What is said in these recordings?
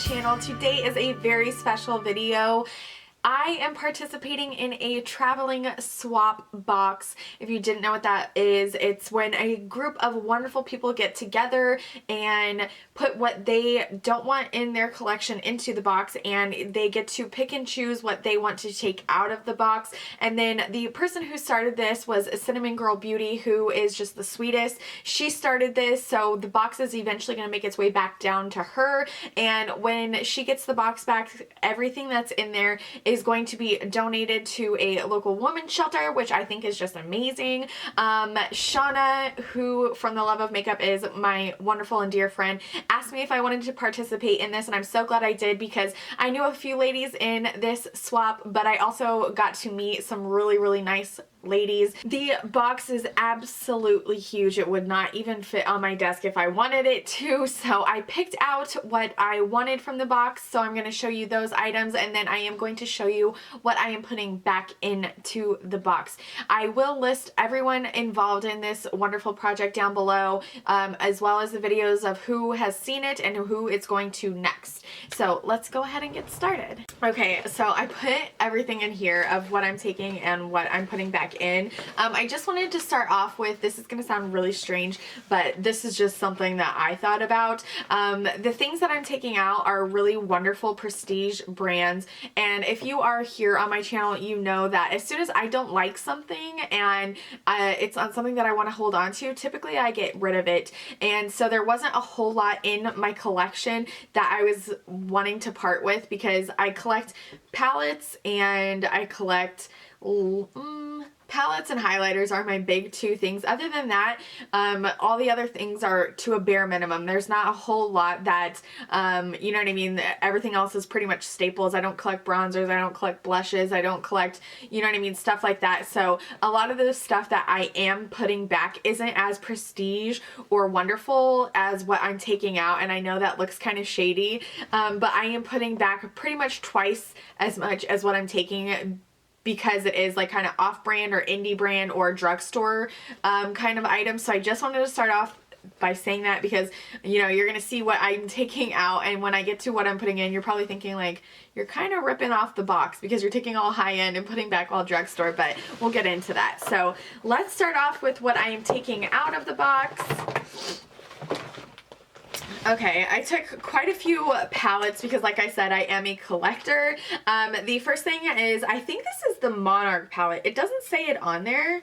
channel. Today is a very special video. I am participating in a traveling swap box. If you didn't know what that is, it's when a group of wonderful people get together and put what they don't want in their collection into the box, and they get to pick and choose what they want to take out of the box. And then the person who started this was a Cinnamon Girl Beauty, who is just the sweetest. She started this, so the box is eventually going to make its way back down to her, and when she gets the box back, everything that's in there is going to be donated to a local women's shelter, which I think is just amazing. Shauna, who from The Love of Makeup is my wonderful and dear friend, asked me if I wanted to participate in this, and I'm so glad I did because I knew a few ladies in this swap, but I also got to meet some really nice ladies. The box is absolutely huge. It would not even fit on my desk if I wanted it to, so I picked out what I wanted from the box. So I'm going to show you those items, and then I am going to show you what I am putting back into the box. I will list everyone involved in this wonderful project down below, as well as the videos of who has seen it and who it's going to next. So let's go ahead and get started. Okay, so I put everything in here of what I'm taking and what I'm putting back in. I just wanted to start off with, this is going to sound really strange, but this is just something that I thought about. The things that I'm taking out are really wonderful prestige brands, and if you are here on my channel, you know that as soon as I don't like something and it's on something that I want to hold on to, typically I get rid of it. And so there wasn't a whole lot in my collection that I was wanting to part with, because I collect palettes and I collect palettes and highlighters are my big two things. Other than that, all the other things are to a bare minimum. There's not a whole lot that, you know what I mean? Everything else is pretty much staples. I don't collect bronzers. I don't collect blushes. I don't collect, you know what I mean? Stuff like that. So a lot of the stuff that I am putting back isn't as prestige or wonderful as what I'm taking out. And I know that looks kind of shady, but I am putting back pretty much twice as much as what I'm taking, because it is like kind of off-brand or indie brand or drugstore kind of item. So I just wanted to start off by saying that, because you know, you're gonna see what I'm taking out, and when I get to what I'm putting in, you're probably thinking like, you're kind of ripping off the box because you're taking all high-end and putting back all drugstore, but we'll get into that. So let's start off with what I am taking out of the box. Okay, I took quite a few palettes because, like I said, I am a collector. The first thing is, I think this is the Monarch palette. It doesn't say it on there.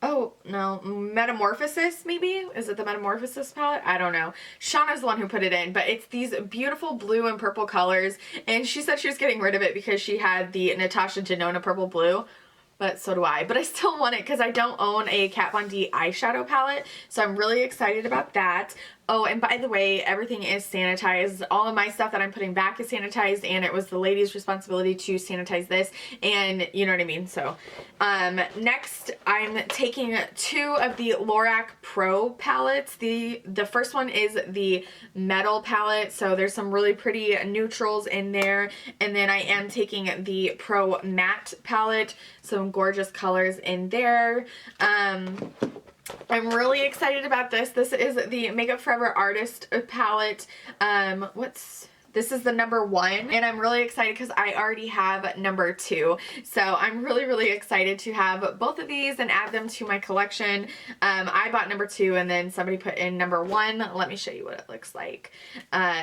Oh, no, Metamorphosis, maybe? Is it the Metamorphosis palette? I don't know. Shauna's the one who put it in, but it's these beautiful blue and purple colors, and she said she was getting rid of it because she had the Natasha Denona Purple Blue. But so do I. But I still want it because I don't own a Kat Von D eyeshadow palette. So I'm really excited about that. Oh, and by the way, everything is sanitized. All of my stuff that I'm putting back is sanitized, and it was the lady's responsibility to sanitize this, and you know what I mean. So next I'm taking two of the Lorac Pro palettes. The first one is the metal palette, so there's some really pretty neutrals in there, and then I am taking the Pro Matte palette, some gorgeous colors in there. I'm really excited about this. This is the Makeup Forever Artist palette. This is the #1, and I'm really excited because I already have #2. So I'm really excited to have both of these and add them to my collection. I bought #2, and then somebody put in #1. Let me show you what it looks like.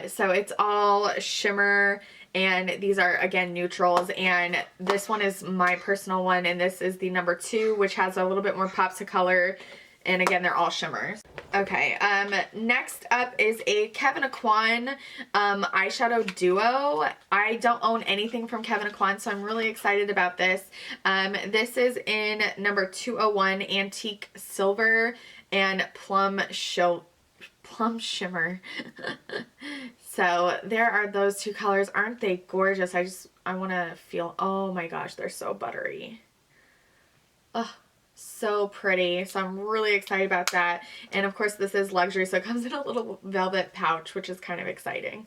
So it's all shimmer, and these are again neutrals, and this one is my personal one, and this is the #2, which has a little bit more pops of color. And again, they're all shimmers. Okay, next up is a Kevyn Quan eyeshadow duo. I don't own anything from Kevyn Quan, so I'm really excited about this. This is in #201, Antique Silver and Plum Shimmer. So there are those two colors. Aren't they gorgeous? I want to feel, oh my gosh, they're so buttery. Ugh. So pretty. So I'm really excited about that. And of course this is luxury, so it comes in a little velvet pouch, which is kind of exciting.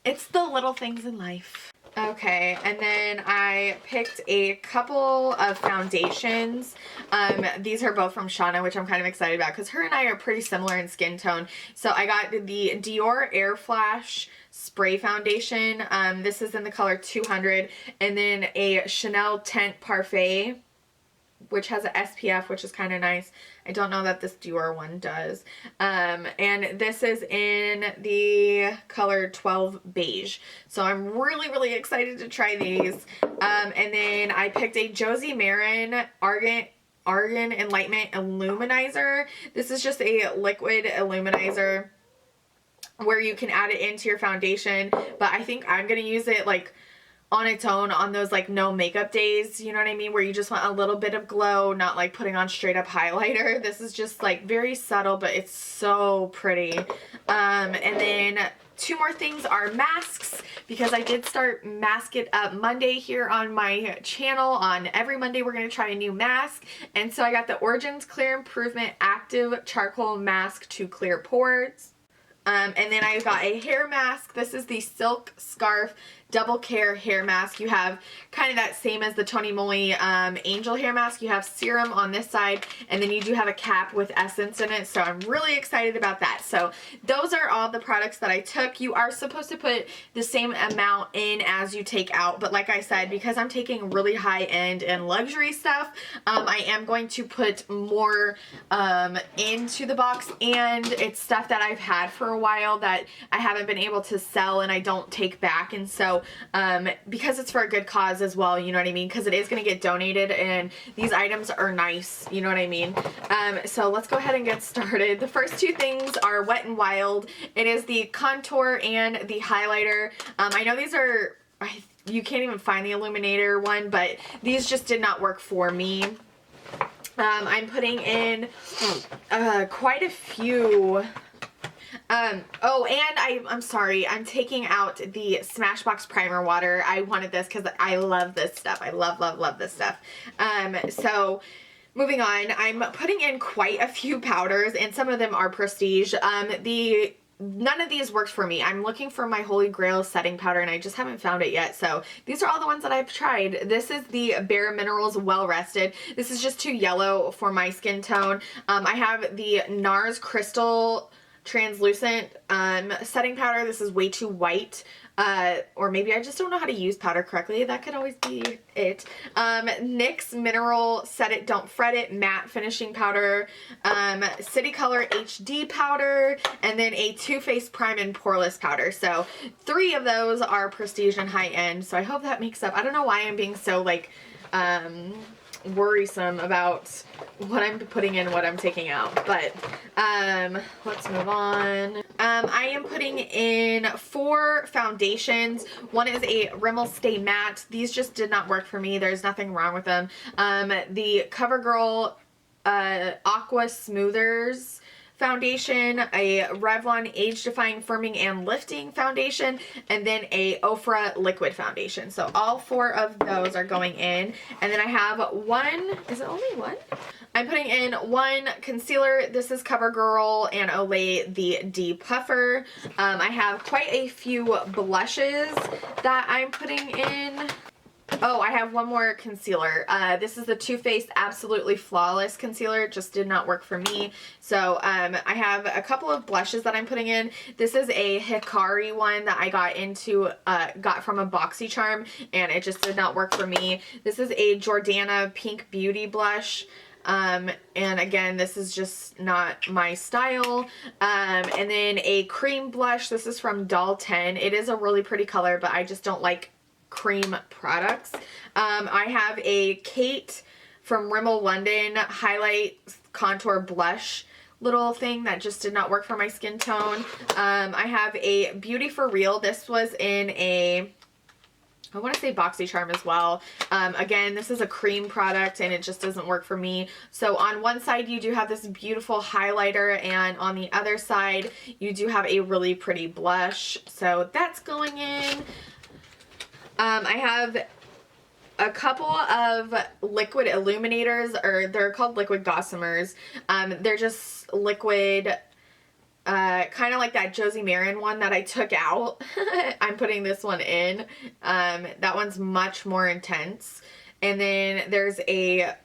It's the little things in life. Okay, and then I picked a couple of foundations. These are both from Shauna, which I'm kind of excited about because her and I are pretty similar in skin tone. So I got the Dior Air Flash Spray Foundation. This is in the color 200. And then a Chanel Teint Parfait, which has a SPF, which is kind of nice. I don't know that this Dior one does. And this is in the color 12 Beige. So I'm really, really excited to try these. And then I picked a Josie Maran Argan Enlightenment Illuminizer. This is just a liquid illuminizer where you can add it into your foundation. But I think I'm going to use it like on its own on those like no makeup days, you know what I mean, where you just want a little bit of glow, not like putting on straight up highlighter. This is just like very subtle, but it's so pretty. And then two more things are masks, because I did start Mask It Up Monday here on my channel. On every Monday we're going to try a new mask, and so I got the Origins Clear Improvement Active Charcoal Mask to clear pores. And then I got a hair mask. This is the Silk Scarf Double Care Hair Mask. You have kind of that same as the Tony Moly Angel Hair Mask. You have serum on this side, and then you do have a cap with essence in it. So I'm really excited about that. So those are all the products that I took. You are supposed to put the same amount in as you take out. But like I said, because I'm taking really high-end and luxury stuff, I am going to put more into the box. And it's stuff that I've had for a while that I haven't been able to sell and I don't take back. And so because it's for a good cause as well, you know what I mean, because it is going to get donated, and these items are nice, you know what I mean. So let's go ahead and get started. The first two things are Wet n Wild. It is the contour and the highlighter. I know these are, you can't even find the illuminator one, but these just did not work for me. I'm putting in quite a few. Oh, and I'm sorry, I'm taking out the Smashbox Primer Water. I wanted this because I love this stuff. I love this stuff. So moving on, I'm putting in quite a few powders, and some of them are prestige. None of these works for me. I'm looking for my holy grail setting powder, and I just haven't found it yet. So these are all the ones that I've tried. This is the Bare Minerals Well Rested. This is just too yellow for my skin tone. I have the NARS Crystal Translucent setting powder. This is way too white, or maybe I just don't know how to use powder correctly. That could always be it. NYX Mineral Set It Don't Fret It Matte Finishing Powder, City Color HD Powder, and then a Too Faced Prime and Poreless Powder. So 3 of those are prestige and high end, so I hope that makes up. I don't know why I'm being so like worrisome about what I'm putting in, what I'm taking out, but let's move on. I am putting in 4 foundations. One is a Rimmel Stay Matte. These just did not work for me. There's nothing wrong with them. The CoverGirl Aqua Smoothers foundation, a Revlon Age Defying Firming and Lifting foundation, and then a Ofra liquid foundation. So all 4 of those are going in. And then I have one, is it only one? I'm putting in 1 concealer. This is CoverGirl and Olay the Depuffer. I have quite a few blushes that I'm putting in. Oh, I have one more concealer. This is the Too Faced Absolutely Flawless Concealer. It just did not work for me. So I have a couple of blushes that I'm putting in. This is a Hikari one that I got from a BoxyCharm, and it just did not work for me. This is a Jordana Pink Beauty Blush. And again, this is just not my style. And then a cream blush. This is from Doll 10. It is a really pretty color, but I just don't like cream products. I have a Kate from Rimmel London highlight contour blush little thing that just did not work for my skin tone. I have a Beauty For Real. This was in a, I want to say BoxyCharm as well. Again, this is a cream product and it just doesn't work for me. So on one side you do have this beautiful highlighter, and on the other side you do have a really pretty blush. So that's going in. I have a couple of liquid illuminators, or they're called liquid gossamers. They're just liquid kind of like that Josie Marin one that I took out. I'm putting this one in. That one's much more intense. And then there's a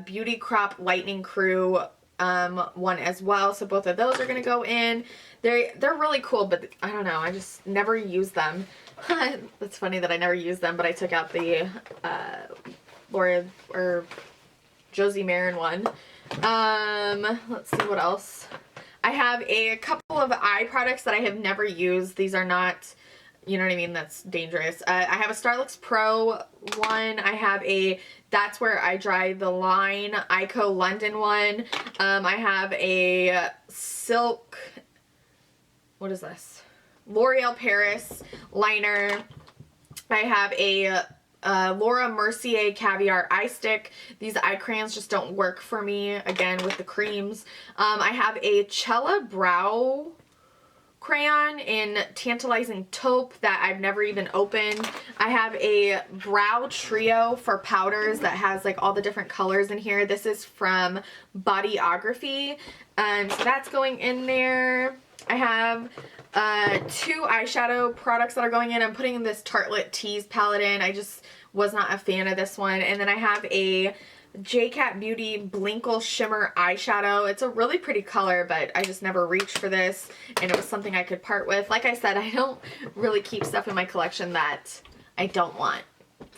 Beauty Crop Lightning Crew one as well. So both of those are going to go in. They're really cool, but I don't know. I just never use them. It's funny that I never use them, but I took out the Laura or Josie Marin one. Let's see what else. I have a couple of eye products that I have never used. These are not, you know what I mean, that's dangerous. I have a Starlux Pro one. I have a That's Where I Dry the Line Ico London one. I have a Silk, what is this? L'Oreal Paris liner. I have a Laura Mercier Caviar Eye Stick. These eye crayons just don't work for me, again, with the creams. I have a Cella Brow crayon in Tantalizing Taupe that I've never even opened. I have a Brow Trio for powders that has like all the different colors in here. This is from Bodyography. So that's going in there. I have 2 eyeshadow products that are going in. I'm putting in this Tartelette Tease palette in. I just was not a fan of this one. And then I have a JCat Beauty Blinkle Shimmer eyeshadow. It's a really pretty color, but I just never reached for this, and it was something I could part with. Like I said, I don't really keep stuff in my collection that I don't want,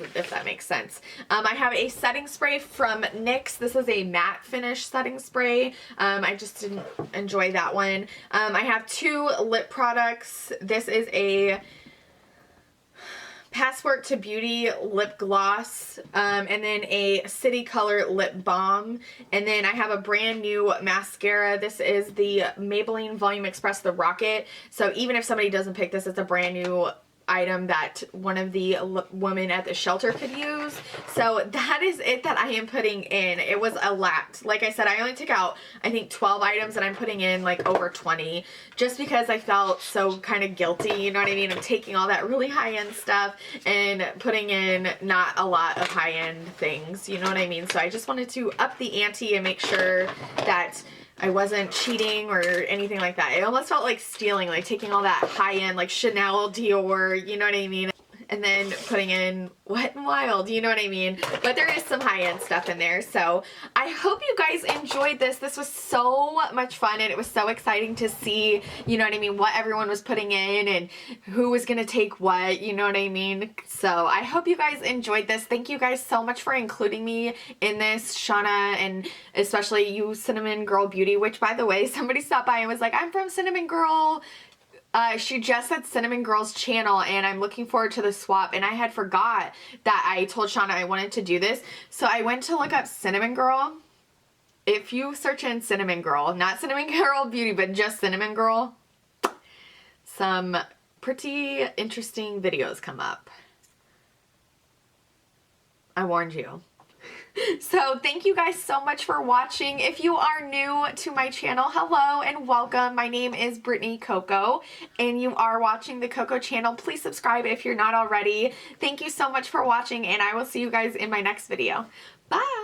if that makes sense. I have a setting spray from NYX. This is a matte finish setting spray. I just didn't enjoy that one. I have 2 lip products. This is a Passport to Beauty lip gloss, and then a City Color lip balm, and then I have a brand new mascara. This is the Maybelline Volume Express the Rocket. So even if somebody doesn't pick this, it's a brand new item that one of the women at the shelter could use. So that is it that I am putting in. It was a lot. Like I said, I only took out I think 12 items, and I'm putting in like over 20 just because I felt so kind of guilty, you know what I mean? I'm taking all that really high-end stuff and putting in not a lot of high-end things, you know what I mean? So I just wanted to up the ante and make sure that I wasn't cheating or anything like that. It almost felt like stealing, like taking all that high-end, like Chanel, Dior, you know what I mean? And then putting in Wet n Wild, you know what I mean? But there is some high-end stuff in there. So I hope you guys enjoyed this. This was so much fun, and it was so exciting to see, you know what I mean, what everyone was putting in and who was going to take what, you know what I mean? So I hope you guys enjoyed this. Thank you guys so much for including me in this, Shauna, and especially you, Cinnamon Girl Beauty, which, by the way, somebody stopped by and was like, I'm from Cinnamon Girl. She just said Cinnamon Girl's channel, and I'm looking forward to the swap, and I had forgot that I told Shauna I wanted to do this. So I went to look up Cinnamon Girl. If you search in Cinnamon Girl, not Cinnamon Girl Beauty, but just Cinnamon Girl, some pretty interesting videos come up. I warned you. So thank you guys so much for watching. If you are new to my channel, hello and welcome. My name is Brittany Cocco, and you are watching the Cocco channel. Please subscribe if you're not already. Thank you so much for watching, and I will see you guys in my next video. Bye!